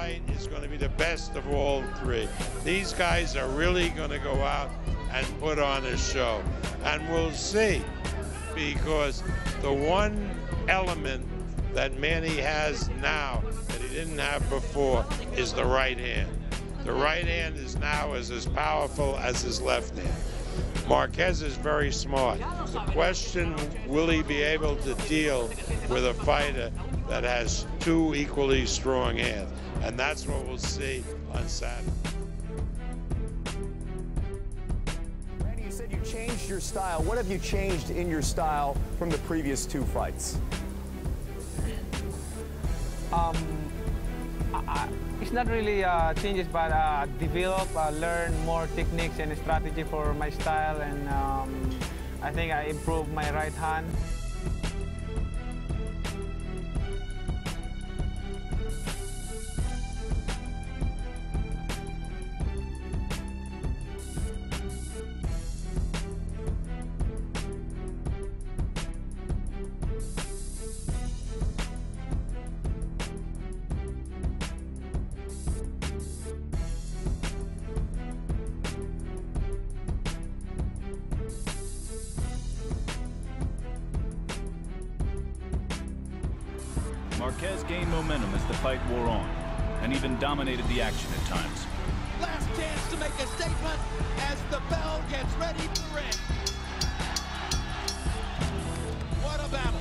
fight is going to be the best of all three. These guys are really going to go out and put on a show. And we'll see, because the one element that Manny has now that he didn't have before is the right hand. The right hand is now as powerful as his left hand. Marquez is very smart. The question, will he be able to deal with a fighter that has two equally strong hands? And that's what we'll see on Saturday. Randy, you said you changed your style. What have you changed in your style from the previous two fights? It's not really changes, but develop, learn more techniques and strategy for my style, and I think I improved my right hand. Marquez gained momentum as the fight wore on, and even dominated the action at times. Last chance to make a statement as the bell gets ready to ring. What a battle.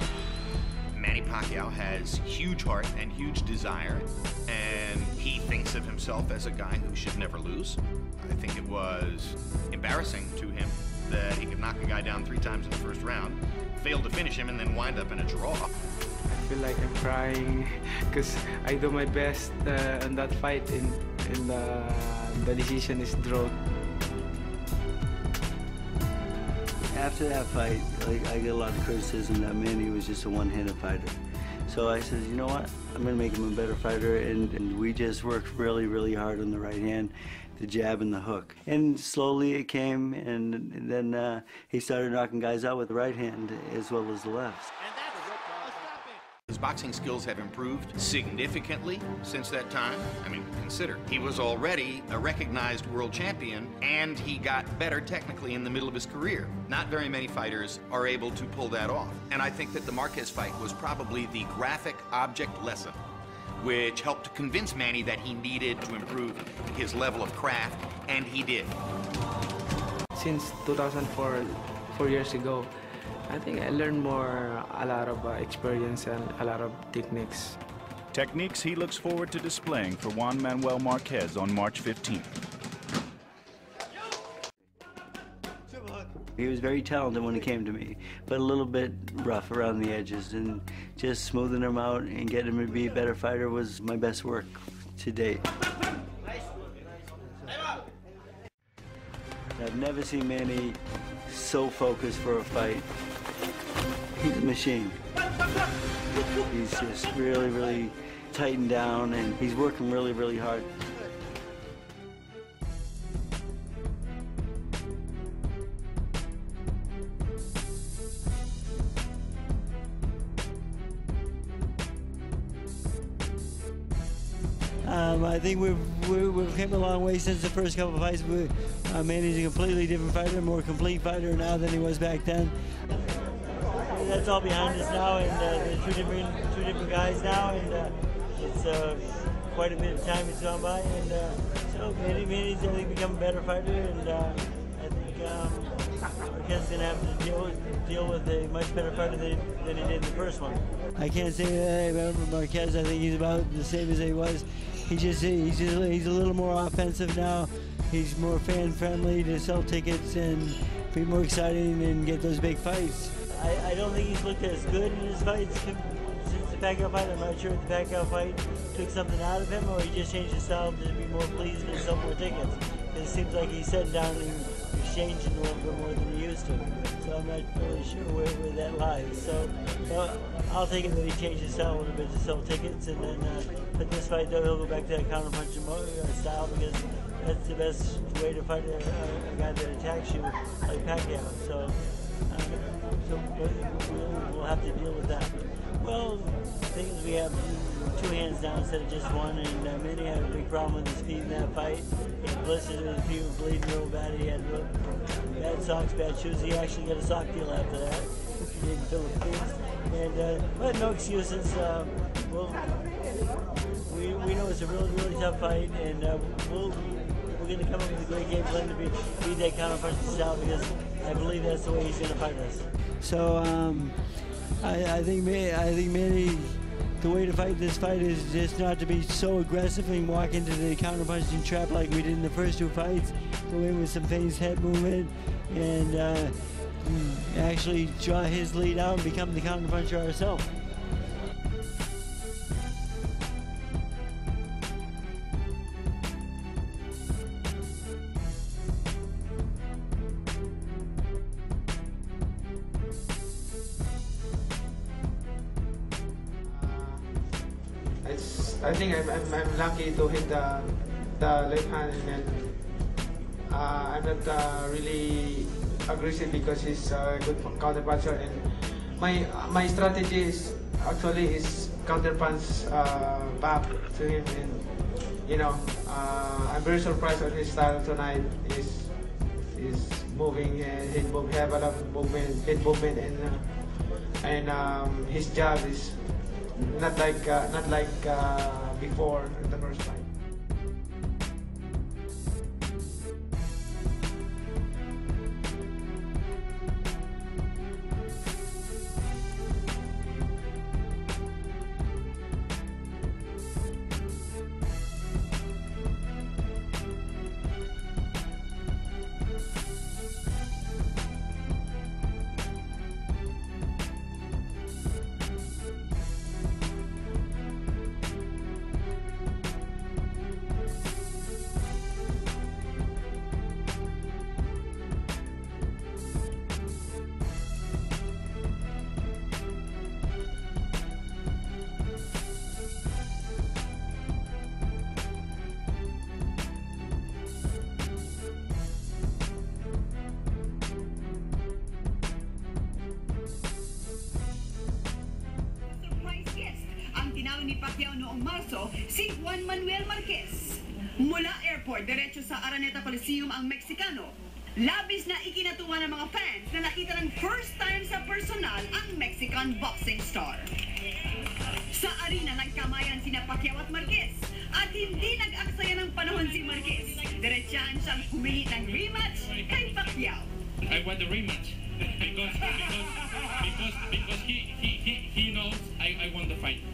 Manny Pacquiao has huge heart and huge desire, and he thinks of himself as a guy who should never lose. I think it was embarrassing to him that he could knock a guy down 3 times in the first round, failed to finish him, and then wind up in a draw. I feel like I'm crying because I do my best in that fight, and the decision is drawn. After that fight, I get a lot of criticism that Manny was just a one-handed fighter. So I said, you know what? I'm going to make him a better fighter, and we just worked really, really hard on the right hand, the jab and the hook. And slowly it came, and then he started knocking guys out with the right hand as well as the left. His boxing skills have improved significantly since that time. I mean, consider, he was already a recognized world champion, and he got better technically in the middle of his career. Not very many fighters are able to pull that off. And I think that the Marquez fight was probably the graphic object lesson, which helped to convince Manny that he needed to improve his level of craft, and he did. Since 2004, 4 years ago, I think I learned a lot of experience and a lot of techniques. Techniques he looks forward to displaying for Juan Manuel Marquez on March 15th. He was very talented when he came to me, but a little bit rough around the edges, and just smoothing him out and getting him to be a better fighter was my best work to date. I've never seen Manny so focused for a fight. He's a machine. He's just really, really tightened down, and he's working really, really hard. I think we've come a long way since the first couple of fights. Manny's a completely different fighter, more complete fighter now than he was back then. That's all behind us now, and they're two different guys now, and it's quite a bit of time has gone by, and so Manny's I think become a better fighter, and I think Marquez is going to have to deal with a much better fighter than he did in the first one. I can't say that I remember Marquez. I think he's about the same as he was. He's a little more offensive now. He's more fan-friendly to sell tickets and be more exciting and get those big fights. I don't think he's looked as good in his fights since the Pacquiao fight. I'm not sure if the Pacquiao fight took something out of him, or he just changed his style to be more pleasing and sell more tickets. It seems like he's sitting down and exchanging a little bit more than he used to. So I'm not really sure where that lies. So I'll take it that he changed his style a little bit to sell tickets, and then but this fight though he'll go back to that counter-punching style, because that's the best way to fight a guy that attacks you like Pacquiao. So So we'll have to deal with that. Well, the thing is we have 2 hands down instead of just 1, and Manny had a big problem with his feet in that fight. He had blisters and his feet were bleeding real bad. He had bad socks, bad shoes. He actually got a sock deal after that in the Philippines. And but no excuses. We know it's a really, really tough fight, and we're going to come up with a great game plan to beat that counter-punching style, because I believe that's the way he's going to fight us. So I think Manny, the way to fight this fight is just not to be so aggressive and walk into the counter-punching trap like we did in the first 2 fights. Go in with some phased head movement and actually draw his lead out and become the counter-puncher ourselves. I think I'm lucky to hit the left hand, and then I'm not really aggressive because he's a good counter puncher, and my strategy is actually counter punch back to him, and you know I'm very surprised on his style tonight. He's moving, he have a lot of movement, head movement, and his jab is not like before in the first fight. Ni Pacquiao noong Marso, si Juan Manuel Marquez. Mula airport, diretso sa Araneta Coliseum ang Meksikano. Labis na ikinatuwa ng mga fans na nakita ng first time sa personal ang Mexican boxing star. Sa arena nagkamayan sina Pacquiao at Marquez, at hindi nag-aksaya ng panahon si Marquez. Diretsahan siyang humingi ng rematch kay Pacquiao. I want the rematch because he knows I won the fight.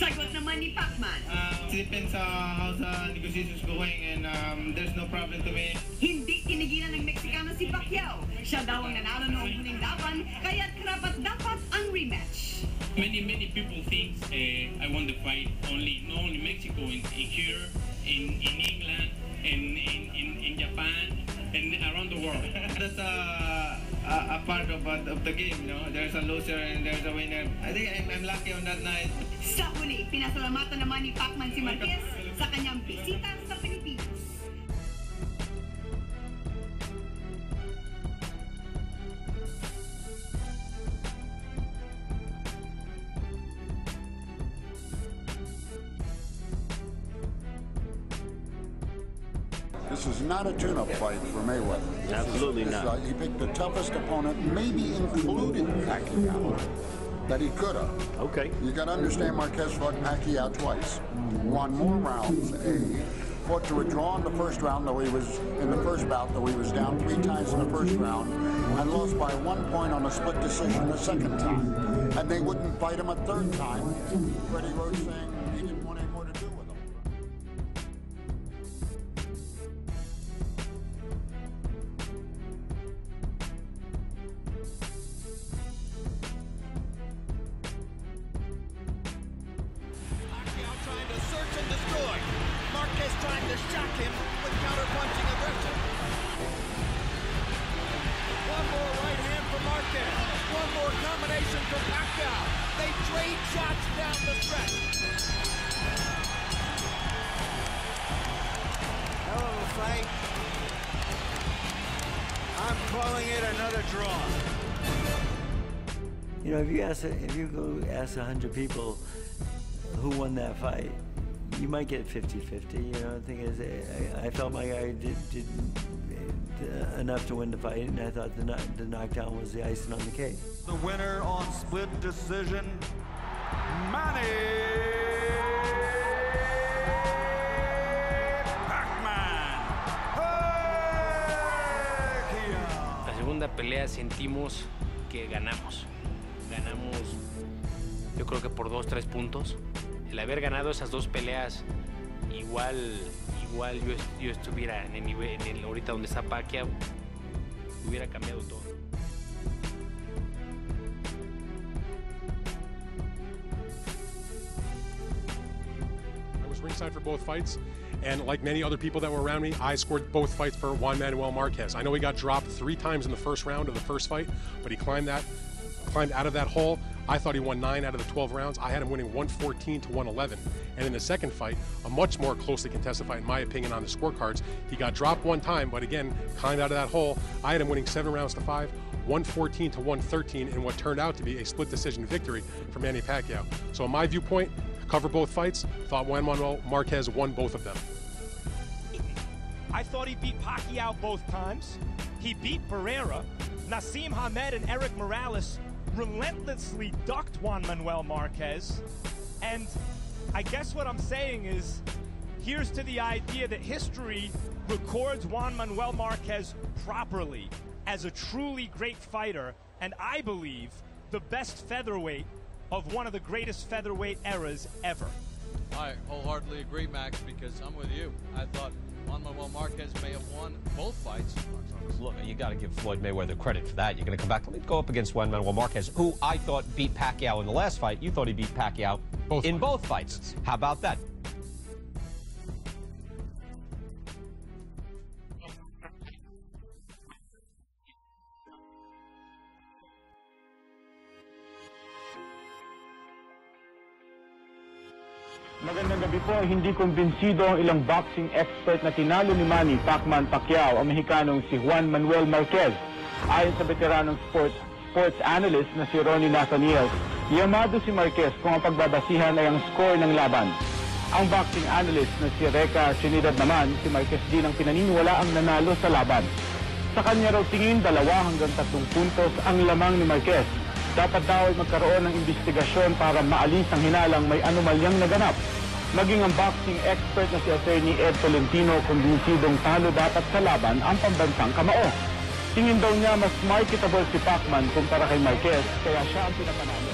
Sagot naman ni Pacman. It depends how the negotiations going, and there's no problem to me. Hindi tinigilan ng Meksikano si Pacquiao. Siya daw ang nanalo noong huling laban, kaya't karapat-dapat ang rematch. Many people think I won the fight not only in Mexico, in here, in England, in Japan, and around the world. That's a part of the game, you know. There's a loser and there's a winner. I think I'm lucky on that night. Sa huli, pinasalamatan naman ni Pacman si Marquez sa kanyang bisita sa Pilipinas. This is not a tune-up fight for Mayweather. Absolutely not. He picked the toughest opponent, maybe including Pacquiao, that he could have. Okay. You got to understand, Marquez fought Pacquiao twice, won more rounds. Fought to withdraw in the first round, though he was in the first bout, though he was down 3 times in the first round, and lost by 1 point on a split decision the second time. And they wouldn't fight him a third time. Freddie Roach saying he didn't want any more to do with him. Pacquiao trying to search and destroy. Marquez trying to shock him with counter-punching aggression. One more right hand for Marquez. One more combination from Pacquiao. They trade shots down the stretch. Hell of a fight. I'm calling it another draw. You know, if you go ask 100 people who won that fight, you might get 50-50. You know, the thing is, I felt my guy did enough to win the fight, and I thought the knockdown was the icing on the cake. The winner on split decision, Manny Pacquiao. La segunda pelea sentimos que ganamos. Ganamos, yo creo que por 2-3 puntos. El haber ganado esas dos peleas, igual yo estuviera en el nivel, ahorita donde está Pacquiao, hubiera cambiado todo. I was ringside for both fights, and like many other people that were around me, I scored both fights for Juan Manuel Marquez. I know he got dropped 3 times in the first round of the first fight, but he climbed out of that hole. I thought he won 9 out of the 12 rounds. I had him winning 114 to 111. And in the second fight, a much more closely contested fight, in my opinion, on the scorecards, he got dropped 1 time, but again, climbed out of that hole. I had him winning 7 rounds to 5, 114 to 113 in what turned out to be a split decision victory for Manny Pacquiao. So in my viewpoint, cover both fights, thought Juan Manuel Marquez won both of them. I thought he beat Pacquiao both times. He beat Pereira. Nassim Hamed and Eric Morales relentlessly ducked Juan Manuel Marquez. And I guess what I'm saying is, here's to the idea that history records Juan Manuel Marquez properly as a truly great fighter, and I believe the best featherweight of one of the greatest featherweight eras ever. I wholeheartedly agree, Max, because I'm with you. I thought Juan Manuel Marquez may have won both fights. Look, you got to give Floyd Mayweather credit for that. You're going to come back. Let me go up against Juan Manuel Marquez, who I thought beat Pacquiao in the last fight. You thought he beat Pacquiao in both fights. How about that? Magandang gabi po. Hindi kumbinsido ang ilang boxing expert na tinalo ni Manny Pacquiao ang Mexicanong si Juan Manuel Marquez. Ayon sa veteranong sports analyst na si Ronnie Nathaniel, yamado si Marquez kung ang pagbabasihan ay ang score ng laban. Ang boxing analyst na si Reca Trinidad naman, si Marquez din ang pinaniniwala ang nanalo sa laban. Sa kanya raw tingin 2 hanggang 3 puntos ang lamang ni Marquez. Dapat daw ay magkaroon ng investigasyon para maalis ang hinalang may anomalyang naganap. Maging ang boxing expert na si Attorney Ed Tolentino, kumbinsidong talo dapat sa laban ang pambansang kamao. Tingin daw niya mas marketable si Pacman kumpara kay Marquez, kaya siya ang pinapanalo.